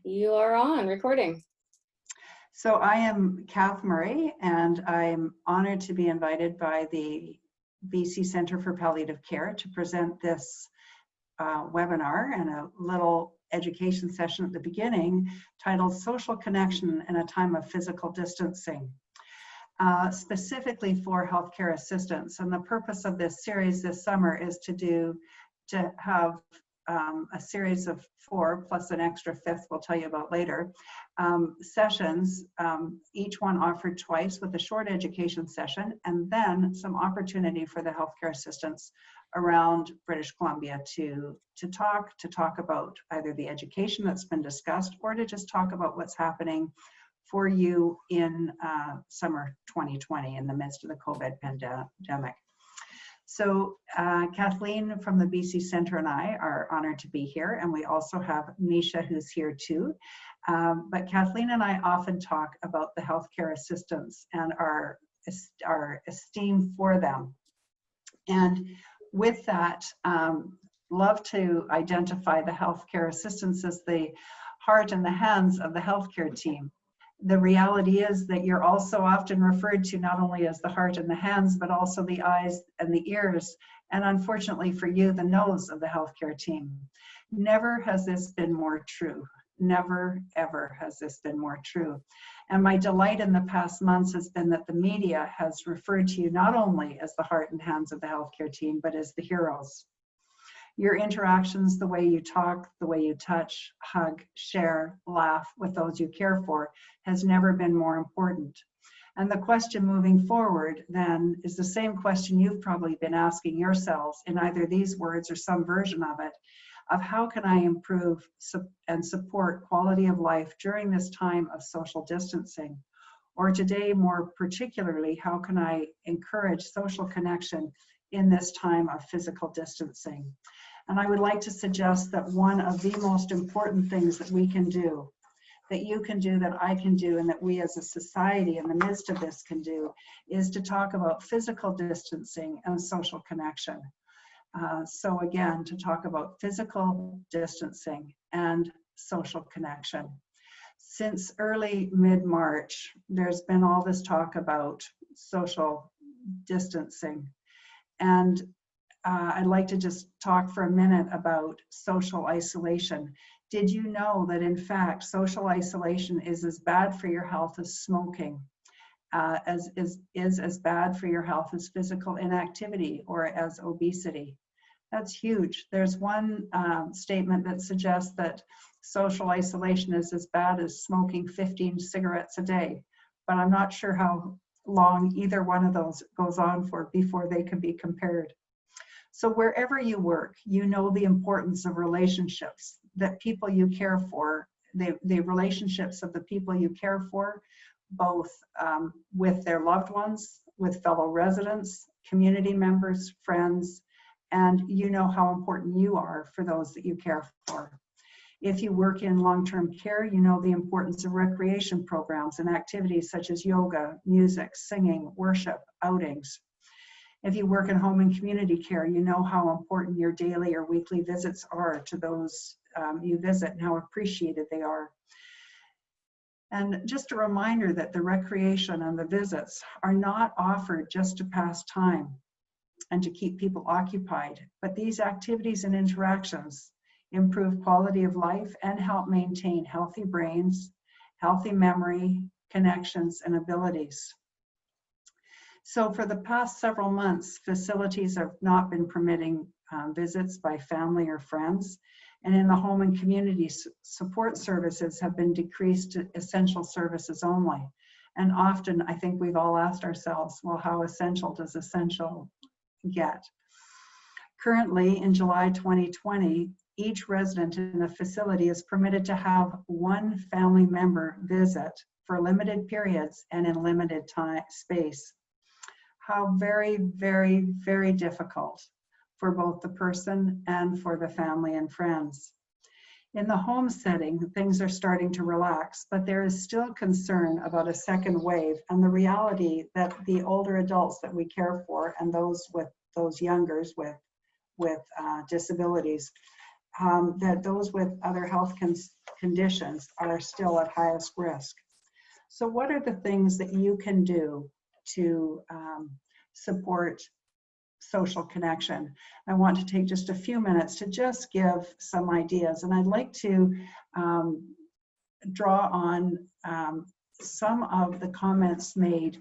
You are on recording. So I am Kath Murray, and I'm honored to be invited by the BC Centre for Palliative Care to present this webinar and a little education session at the beginning titled Social Connection in a Time of Physical Distancing, specifically for healthcare assistants. And the purpose of this series this summer is to have a series of 4 plus an extra 5th we'll tell you about later sessions, each one offered twice with a short education session and then some opportunity for the healthcare assistants around British Columbia to talk about either the education that's been discussed or to just talk about what's happening for you in summer 2020 in the midst of the COVID pandemic. So Kathleen from the BC Centre and I are honored to be here, and we also have Misha who's here too. But Kathleen and I often talk about the healthcare assistants and our esteem for them. And with that, love to identify the healthcare assistants as the heart and the hands of the healthcare team. The reality is that you're also often referred to not only as the heart and the hands, but also the eyes and the ears, and unfortunately for you, the nose of the healthcare team. Never has this been more true. Never, ever has this been more true. And my delight in the past months has been that the media has referred to you not only as the heart and hands of the healthcare team, but as the heroes. Your interactions, the way you talk, the way you touch, hug, share, laugh with those you care for has never been more important. And the question moving forward then is the same question you've probably been asking yourselves in either these words or some version of it, of how can I improve and support quality of life during this time of social distancing? Or today, more particularly, how can I encourage social connection in this time of physical distancing? And I would like to suggest that one of the most important things that we can do, that you can do, that I can do, and that we as a society in the midst of this can do, is to talk about physical distancing and social connection. So again, to talk about physical distancing and social connection. Since early mid-March, there's been all this talk about social distancing. And I'd like to just talk for a minute about social isolation. Did you know that in fact, social isolation is as bad for your health as smoking, is as bad for your health as physical inactivity or as obesity? That's huge. There's one statement that suggests that social isolation is as bad as smoking 15 cigarettes a day, but I'm not sure how long either one of those goes on for before they can be compared. So wherever you work, you know the importance of relationships, that people you care for, the relationships of the people you care for, both with their loved ones, with fellow residents, community members, friends, and you know how important you are for those that you care for. If you work in long-term care, you know the importance of recreation programs and activities such as yoga, music, singing, worship, outings. If you work in home and community care, you know how important your daily or weekly visits are to those you visit and how appreciated they are. And just a reminder that the recreation and the visits are not offered just to pass time and to keep people occupied, but these activities and interactions improve quality of life and help maintain healthy brains, healthy memory, connections, and abilities. So for the past several months, facilities have not been permitting visits by family or friends, and in the home and community support services have been decreased to essential services only. And often I think we've all asked ourselves, well, how essential does essential get? Currently, in July 2020, each resident in a facility is permitted to have one family member visit for limited periods and in limited time space. How very, very, very difficult for both the person and for the family and friends. In the home setting, things are starting to relax, but there is still concern about a second wave and the reality that the older adults that we care for and those youngers with disabilities, that those with other health conditions are still at highest risk. So what are the things that you can do to support social connection? I want to take just a few minutes to just give some ideas, and I'd like to draw on some of the comments made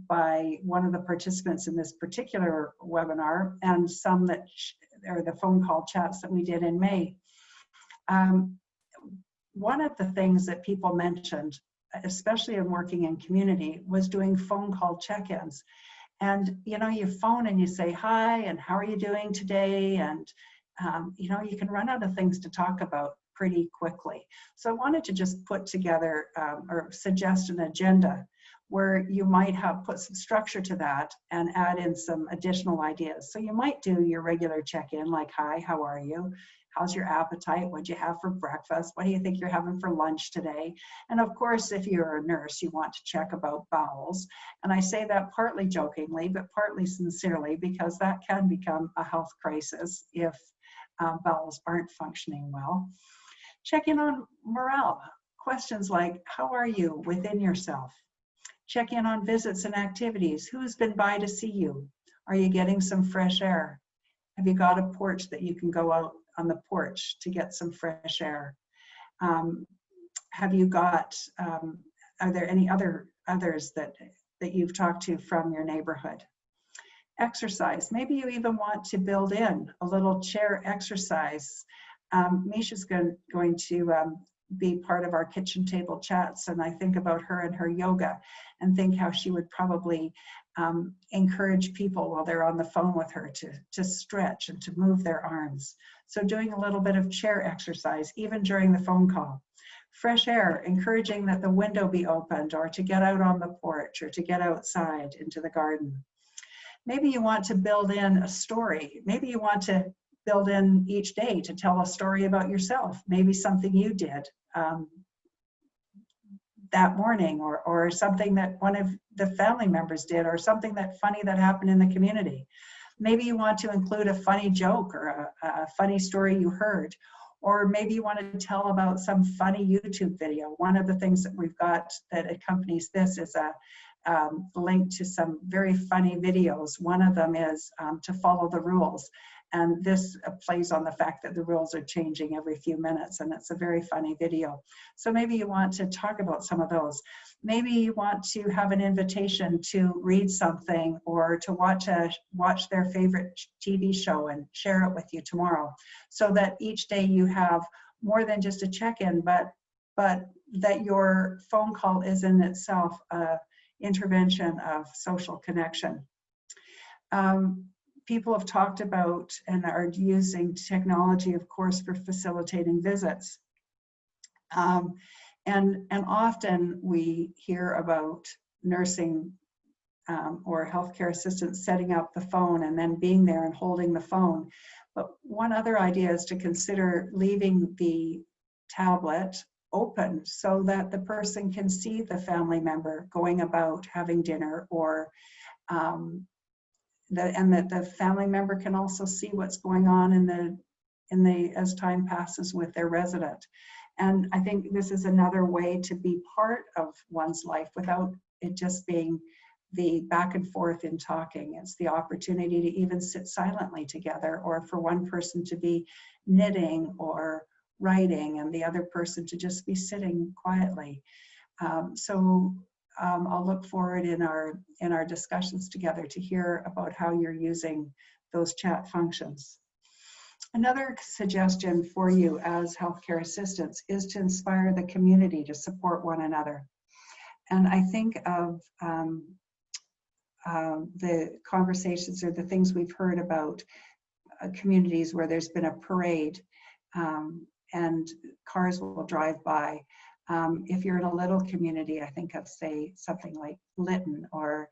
by one of the participants in this particular webinar, and some that are the phone call chats that we did in May. One of the things that people mentioned, especially in working in community, was doing phone call check-ins. And you know, you phone and you say hi and how are you doing today, and you know, you can run out of things to talk about pretty quickly. So I wanted to just put together or suggest an agenda where you might have put some structure to that and add in some additional ideas. So you might do your regular check-in, like, hi, how are you? How's your appetite? What'd you have for breakfast? What do you think you're having for lunch today? And of course, if you're a nurse, you want to check about bowels. And I say that partly jokingly, but partly sincerely, because that can become a health crisis if bowels aren't functioning well. Check in on morale. Questions like, how are you within yourself? Check in on visits and activities. Who's been by to see you? Are you getting some fresh air? Have you got a porch that you can go out on the porch to get some fresh air? Have you got, are there any others that you've talked to from your neighborhood? Exercise. Maybe you even want to build in a little chair exercise. Misha's going to be part of our kitchen table chats, and I think about her and her yoga and think how she would probably encourage people while they're on the phone with her to stretch and to move their arms. So doing a little bit of chair exercise even during the phone call. Fresh air, encouraging that the window be opened or to get out on the porch or to get outside into the garden. Maybe you want to build in a story. Maybe you want to build in each day to tell a story about yourself, maybe something you did that morning, or something that one of the family members did, or something that funny that happened in the community. Maybe you want to include a funny joke or a funny story you heard, or maybe you want to tell about some funny YouTube video. One of the things that we've got that accompanies this is a link to some very funny videos. One of them is to follow the rules. And this plays on the fact that the rules are changing every few minutes, and it's a very funny video. So maybe you want to talk about some of those. Maybe you want to have an invitation to read something or to watch their favorite TV show and share it with you tomorrow, so that each day you have more than just a check-in, but that your phone call is in itself an intervention of social connection. People have talked about and are using technology, of course, for facilitating visits. And often we hear about nursing or healthcare assistants setting up the phone and then being there and holding the phone. But one other idea is to consider leaving the tablet open so that the person can see the family member going about having dinner, or and that the family member can also see what's going on as time passes with their resident. And I think this is another way to be part of one's life without it just being the back and forth in talking. It's the opportunity to even sit silently together, or for one person to be knitting or writing and the other person to just be sitting quietly. I'll look forward in our discussions together to hear about how you're using those chat functions. Another suggestion for you as healthcare assistants is to inspire the community to support one another. And I think of the conversations or the things we've heard about communities where there's been a parade and cars will drive by. If you're in a little community, I think of, say, something like Lytton or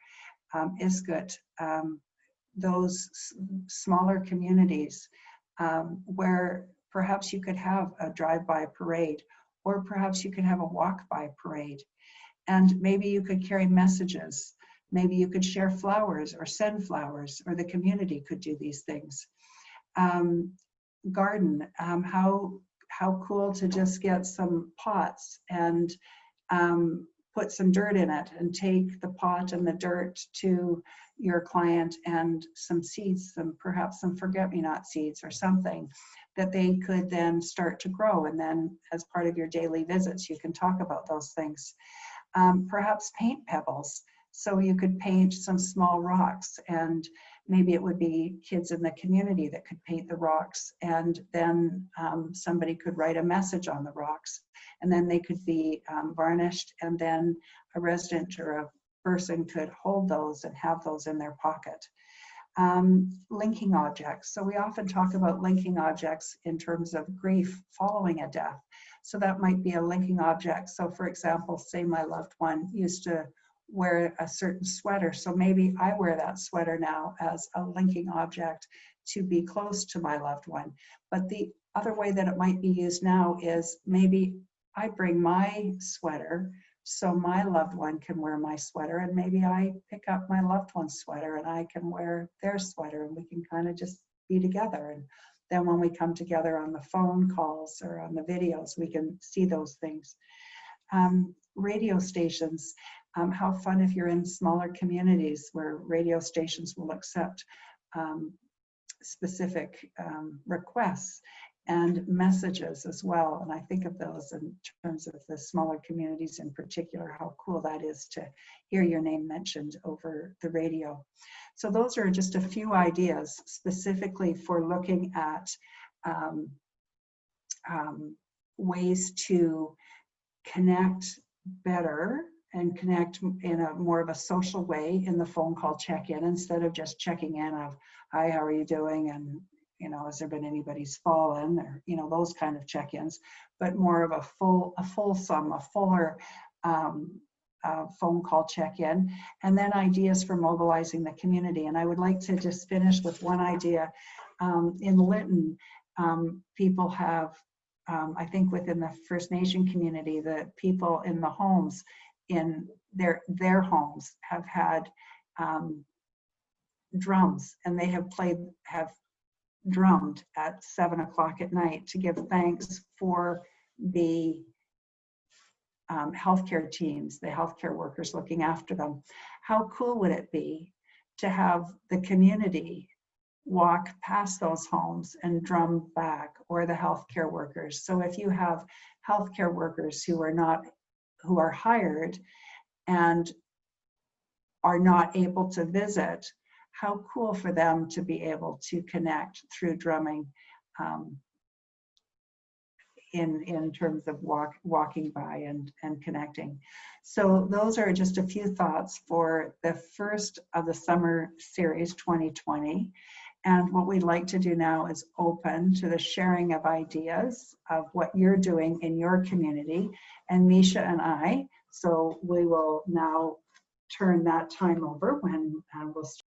Iskut, those smaller communities where perhaps you could have a drive-by parade, or perhaps you could have a walk-by parade. And maybe you could carry messages. Maybe you could share flowers or send flowers, or the community could do these things. Garden, how cool to just get some pots and put some dirt in it and take the pot and the dirt to your client and some seeds, perhaps some forget-me-not seeds or something that they could then start to grow. And then as part of your daily visits, you can talk about those things. Perhaps paint pebbles. So you could paint some small rocks, and maybe it would be kids in the community that could paint the rocks, and then somebody could write a message on the rocks, and then they could be varnished, and then a resident or a person could hold those and have those in their pocket. Linking objects. So we often talk about linking objects in terms of grief following a death. So that might be a linking object. So for example, say my loved one used to wear a certain sweater. So maybe I wear that sweater now as a linking object to be close to my loved one. But the other way that it might be used now is maybe I bring my sweater so my loved one can wear my sweater, and maybe I pick up my loved one's sweater and I can wear their sweater, and we can kind of just be together. And then when we come together on the phone calls or on the videos, we can see those things. Radio stations. How fun if you're in smaller communities where radio stations will accept specific requests and messages as well. And I think of those in terms of the smaller communities in particular, how cool that is to hear your name mentioned over the radio. So those are just a few ideas specifically for looking at ways to connect better and connect in a more of a social way in the phone call check-in, instead of just checking in of, hi, how are you doing? And has there been anybody's fallen, or, those kind of check-ins, but more of a fuller phone call check-in, and then ideas for mobilizing the community. And I would like to just finish with one idea. In Lytton, people have, I think within the First Nation community, the people in the homes, in their homes, have had drums, and they have drummed at 7 o'clock at night to give thanks for the healthcare teams, the healthcare workers looking after them. How cool would it be to have the community walk past those homes and drum back, or the healthcare workers? So if you have healthcare workers who are hired and are not able to visit, how cool for them to be able to connect through drumming in terms of walking by and connecting. So those are just a few thoughts for the first of the summer series 2020. And what we'd like to do now is open to the sharing of ideas of what you're doing in your community, and Misha and I. So we will now turn that time over when we'll start